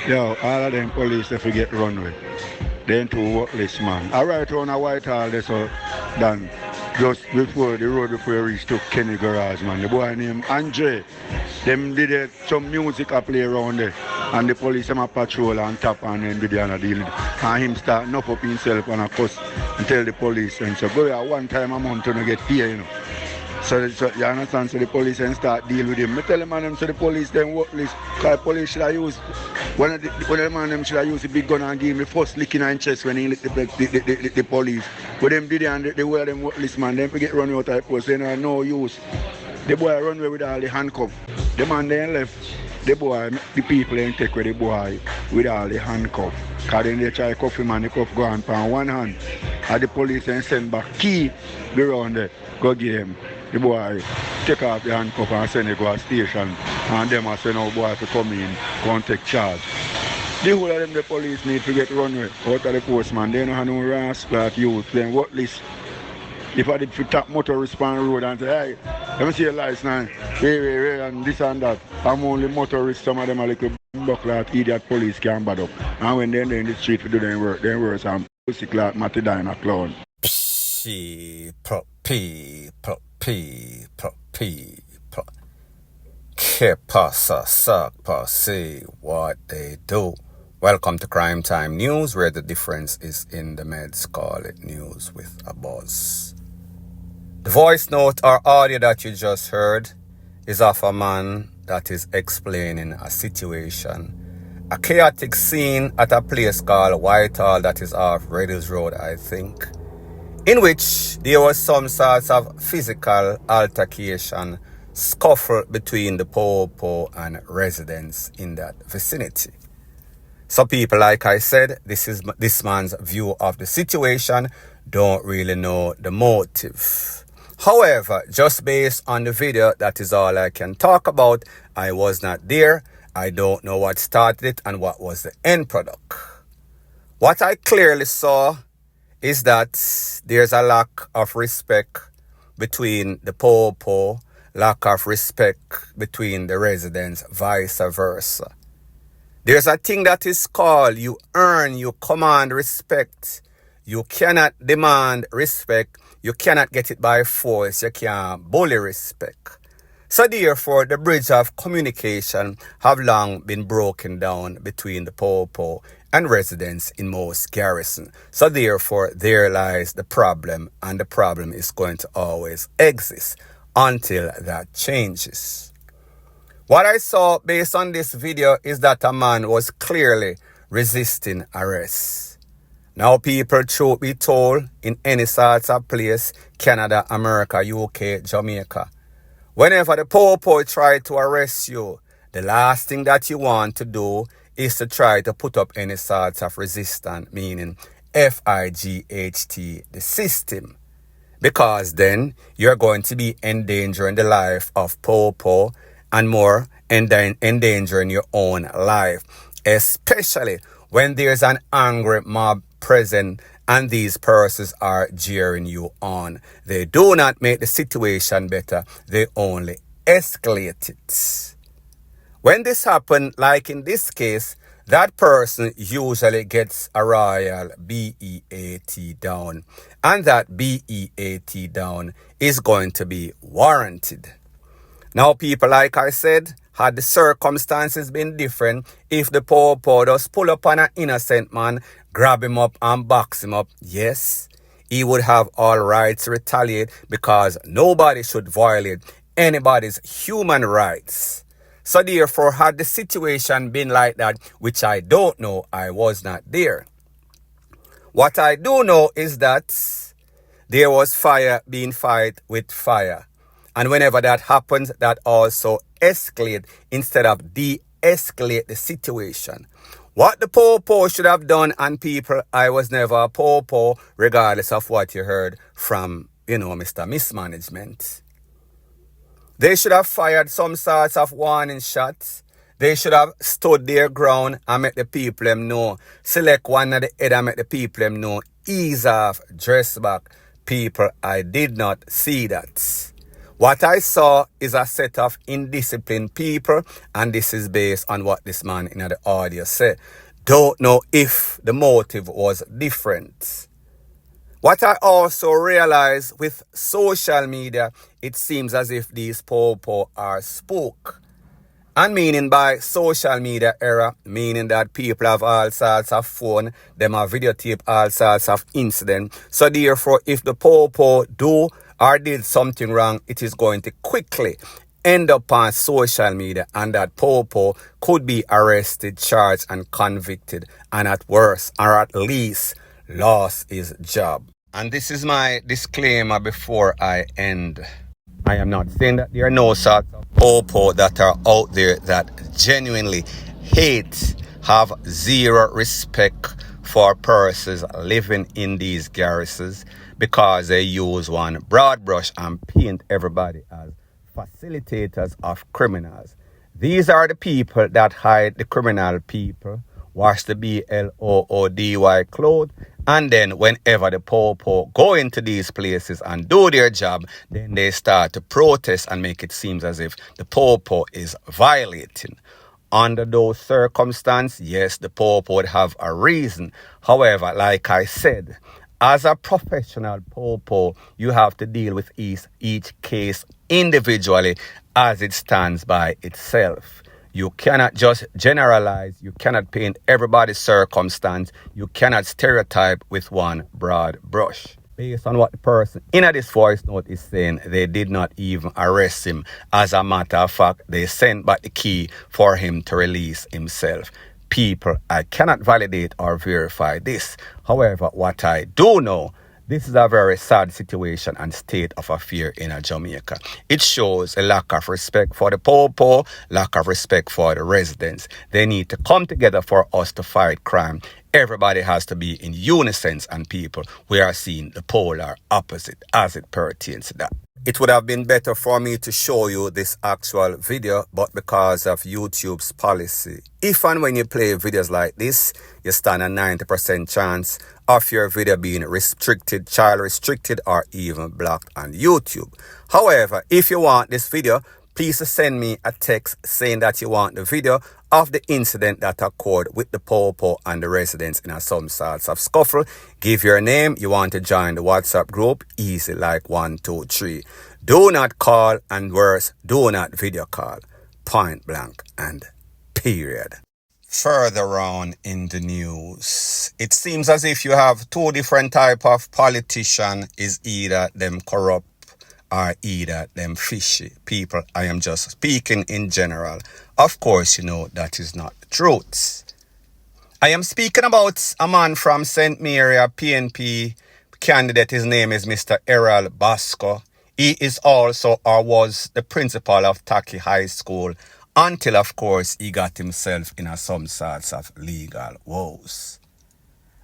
Yo, all of them police they forget runway. They ain't too worthless, man. I right on a Whitehall there so done just before the road before you reach to Kenny Garage, man. The boy named Andre. Them did some music a play around there. And the police them a patrol and tap and then did a deal. And him start knock up himself and a cuss and tell the police and so go here one time a month to get here, you know. So you understand, so the police and start deal with him. I tell them man them so the police them worthless. Because the police should have used one of the man them should have used the big gun and give him the first lick in the chest when he lick the police. But them did it and they were them worthless man. Them forget run out of the post. They know no use. The boy run away with all the handcuff. The man then left. The boy, the people ain't take with the boy with all the handcuff. Because then they try to cuff him and the cuff go on one hand. And the police then send back key go around there. Go give him. The boy take off the handcuff and send it to a station. And them are send out boy to come in, go and take charge. The whole of them the police need to get runway out of the postman. They don't have no rascal youth. Then what list? If I did for top motorist on the road and say, hey, let me see your license, and this and that. I'm only motorist, some of them are like a buckler, idiot police can't bad up. And when they're in the street to do their work some pussy clock, Matty Diner clown. People. Que pasa, sakpa, say what they do. Welcome to Crime Time News, where the difference is in the meds. Call it news with a buzz. The voice note or audio that you just heard is of a man that is explaining a situation, a chaotic scene at a place called Whitehall that is off Reddy's Road, I think, in which there was some sorts of physical altercation, scuffle between the po and residents in that vicinity. So people, like I said, this is this man's view of the situation, don't really know the motive. However, just based on the video, that is all I can talk about. I was not there. I don't know what started it and what was the end product. What I clearly saw is that there's a lack of respect between the po, lack of respect between the residents, vice versa. There's a thing that is called you earn, you command respect. You cannot demand respect. You cannot get it by force. You can't bully respect. So therefore, the bridge of communication have long been broken down between the po and residents in most garrison. So therefore, there lies the problem, and the problem is going to always exist until that changes. What I saw based on this video is that a man was clearly resisting arrest. Now people, truth be told, in any sorts of place, Canada, America, UK, Jamaica, whenever the po try to arrest you, the last thing that you want to do is to try to put up any sorts of resistance, meaning FIGHT, the system. Because then you're going to be endangering the life of po and more endangering your own life, especially when there's an angry mob present and these persons are jeering you on. They do not make the situation better, they only escalate it. When this happens, like in this case, that person usually gets a royal BEAT down, and that BEAT down is going to be warranted. Now people, like I said, had the circumstances been different, if the po just pull up on an innocent man, grab him up and box him up, yes, he would have all rights to retaliate, because nobody should violate anybody's human rights. So therefore, had the situation been like that, which I don't know, I was not there. What I do know is that there was fire being fight with fire. And whenever that happens, that also escalate instead of de-escalate the situation. What the po should have done, and people, I was never a po, regardless of what you heard from, Mr. Mismanagement. They should have fired some sorts of warning shots. They should have stood their ground and make the people them know. Select one of the head and make the people them know. Ease off, dress back. People, I did not see that. What I saw is a set of indisciplined people, and this is based on what this man in the audio said. Don't know if the motive was different. What I also realized with social media, it seems as if these popo are spook. And meaning by social media era, meaning that people have all sorts of phone, them have videotape all sorts of incident. So therefore, if the popo do or did something wrong, it is going to quickly end up on social media, and that popo could be arrested, charged, and convicted, and at worst, or at least, lost his job. And this is my disclaimer before I end. I am not saying that there are no sort of popo that are out there that genuinely hate, have zero respect for persons living in these garrisons because they use one broad brush and paint everybody as facilitators of criminals. These are the people that hide the criminal people, wash the BLOODY clothes, and then whenever the popo go into these places and do their job, then they start to protest and make it seem as if the popo is violating. Under those circumstances, yes, the popo would have a reason. However, like I said, as a professional popo, you have to deal with each case individually as it stands by itself. You cannot just generalize. You cannot paint everybody's circumstance. You cannot stereotype with one broad brush. Based on what the person in this voice note is saying, they did not even arrest him. As a matter of fact, they sent back the key for him to release himself. People, I cannot validate or verify this. However, what I do know, this is a very sad situation and state of affair in Jamaica. It shows a lack of respect for the popo, lack of respect for the residents. They need to come together for us to fight crime. Everybody has to be in unison, and people, we are seeing the polar opposite as it pertains to that. It would have been better for me to show you this actual video, but because of YouTube's policy, if and when you play videos like this, you stand a 90% chance of your video being restricted, child restricted, or even blocked on YouTube. However, if you want this video, please send me a text saying that you want the video of the incident that occurred with the popo and the residents in some sorts of scuffle. Give your name, you want to join the WhatsApp group, easy like 1, 2, 3. Do not call, and worse, do not video call. Point blank and period. Further on in the news, it seems as if you have two different type of politician, is either them corrupt or either them fishy people. I am just speaking in general. Of course, you know that is not the truth. I am speaking about a man from St. Mary, a PNP candidate. His name is Mr. Errol Basco. He is also, or was, the principal of Taki High School until, of course, he got himself in some sorts of legal woes.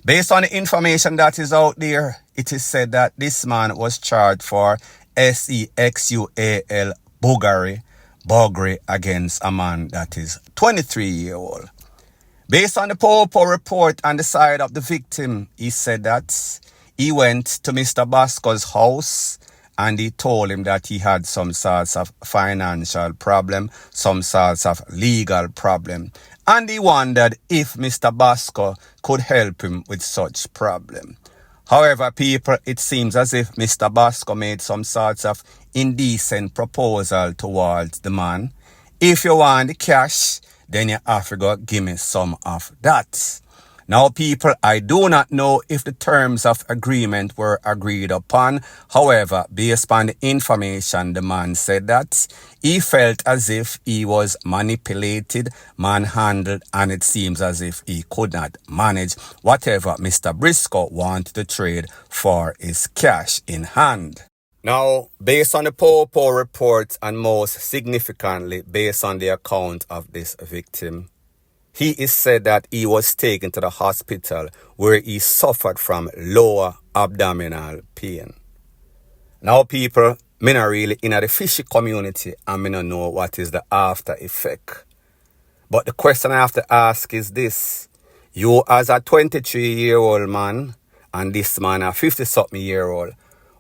Based on the information that is out there, it is said that this man was charged for SEXUAL buggery against a man that is 23-year-old. Based on the popo report on the side of the victim, he said that he went to Mr. Basco's house and he told him that he had some sorts of financial problem, some sorts of legal problem. And he wondered if Mr. Basco could help him with such problem. However, people, it seems as if Mr. Basco made some sorts of indecent proposal towards the man. If you want the cash, then you have to go give me some of that. Now, people, I do not know if the terms of agreement were agreed upon. However, based on the information, the man said that he felt as if he was manipulated, manhandled, and it seems as if he could not manage whatever Mr. Briscoe wanted to trade for his cash in hand. Now, based on the popo reports and most significantly based on the account of this victim, he is said that he was taken to the hospital where he suffered from lower abdominal pain. Now, people, me not really in the fishy community and me not know what is the after effect. But the question I have to ask is this. You as a 23-year-old man and this man a 50-something-year-old,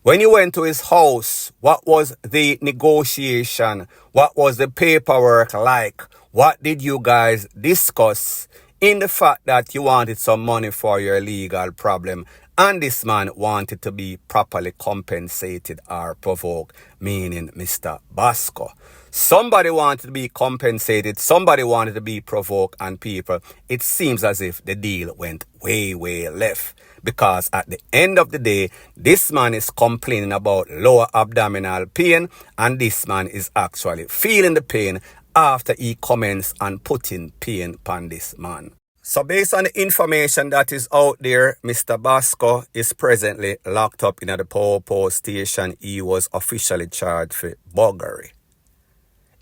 When you went to his house, what was the negotiation? What was the paperwork like? What did you guys discuss in the fact that you wanted some money for your legal problem and this man wanted to be properly compensated or provoked, meaning Mr. Basco? Somebody wanted to be compensated, somebody wanted to be provoked, and people, it seems as if the deal went way, way left. Because at the end of the day, this man is complaining about lower abdominal pain, and this man is actually feeling the pain after he comments and putting pain upon this man. So based on the information that is out there, Mr. Basco is presently locked up in the Popo station. He was officially charged for buggery.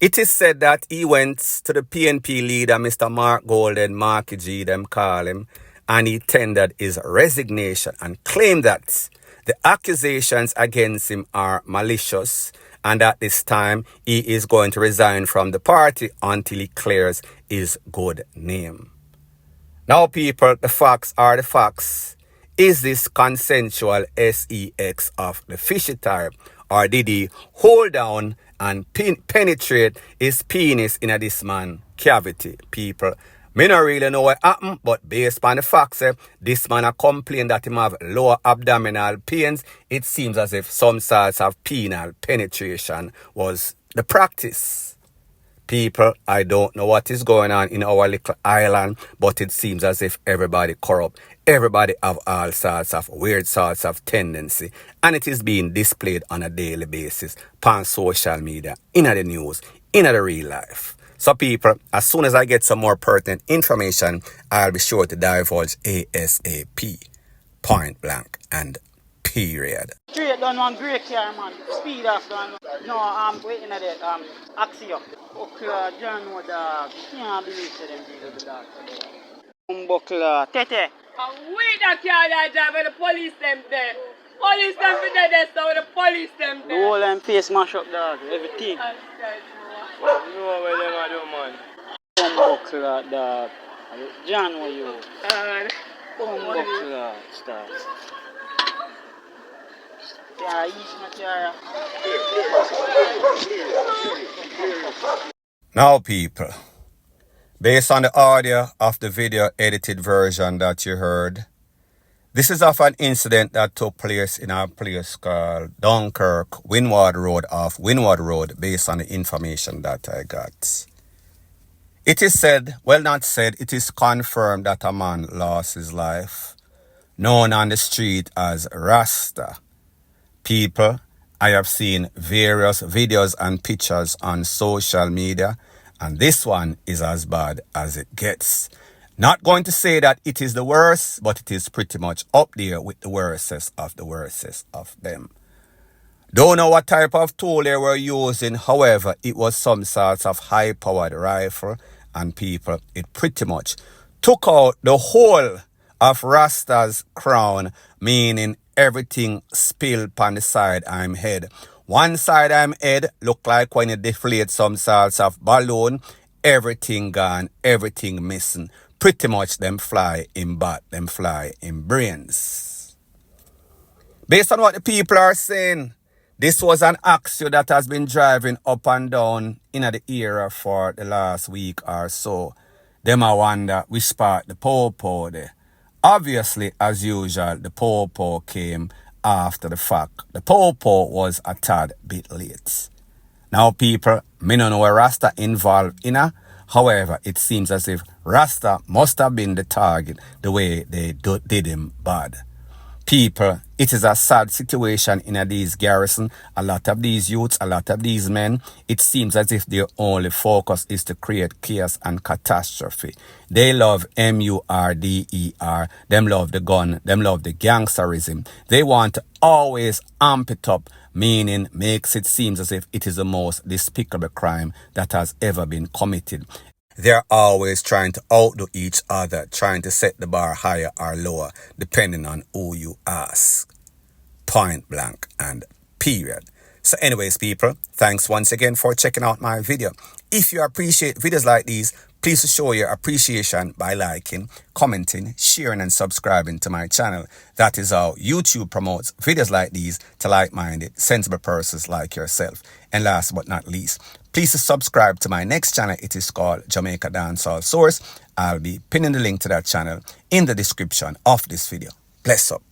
It is said that he went to the PNP leader, Mr. Mark Golden, Marky G, them call him, and he tendered his resignation and claimed that the accusations against him are malicious and at this time he is going to resign from the party until he clears his good name. Now people, the facts are the facts. Is this consensual sex of the fishy type, or did he hold down and penetrate his penis in this man cavity? People, me not really know what happened, but based on the facts, this man a complained that him have lower abdominal pains. It seems as if some sorts of penile penetration was the practice. People, I don't know what is going on in our little island, but it seems as if everybody corrupt. Everybody have all sorts of weird sorts of tendency, and it is being displayed on a daily basis on social media, in the news, in the real life. So people, as soon as I get some more pertinent information, I'll be sure to divulge ASAP. Point blank and period. Straight down one great car, man. Speed off down. No, I'm waiting at it. Axio. Buckler, John, no dog. Can't believe them deal with the dog. Buckler, Tete. And we that car that drive and the police them there. Police them for dead, so the police them The there. whole and face mash up, dog. Everything. You know where them are doing, man. Buckler, dog. John, what you? Buckler, stars. Yeah, easy, Matara. Now people, based on the audio of the video edited version that you heard, this is of an incident that took place in a place called Dunkirk, Windward Road, off Windward Road, based on the information that I got. It is said, well not said, it is confirmed that a man lost his life, known on the street as Rasta. People, I have seen various videos and pictures on social media, and this one is as bad as it gets. Not going to say that it is the worst, but it is pretty much up there with the worstest of them. Don't know what type of tool they were using, however, it was some sort of high-powered rifle, and people, it pretty much took out the whole of Rasta's crown, meaning everything spilled on the side I'm head. One side I'm head look like when you deflate some sorts of balloon, everything gone, everything missing. Pretty much them fly in bat, them fly in brains. Based on what the people are saying, this was an Axio that has been driving up and down in the area for the last week or so. Them I wonder which part the Popo there. Obviously, as usual, the Popo came after the fact. The Popo was a tad bit late. Now, people, me don't know where Rasta involved in her. However, it seems as if Rasta must have been the target the way they did him bad. People, it is a sad situation in these garrison. A lot of these youths, a lot of these men, it seems as if their only focus is to create chaos and catastrophe. They love murder, them love the gun, them love the gangsterism. They want to always amp it up, meaning makes it seem as if it is the most despicable crime that has ever been committed. They're always trying to outdo each other, trying to set the bar higher or lower, depending on who you ask. Point blank and period. So anyways, people, thanks once again for checking out my video. If you appreciate videos like these, Please show your appreciation by liking, commenting, sharing and subscribing to my channel. That is how YouTube promotes videos like these to like-minded, sensible persons like yourself. And last but not least, please subscribe to my next channel. It is called Jamaica Dancehall Source. I'll be pinning the link to that channel in the description of this video. Bless up.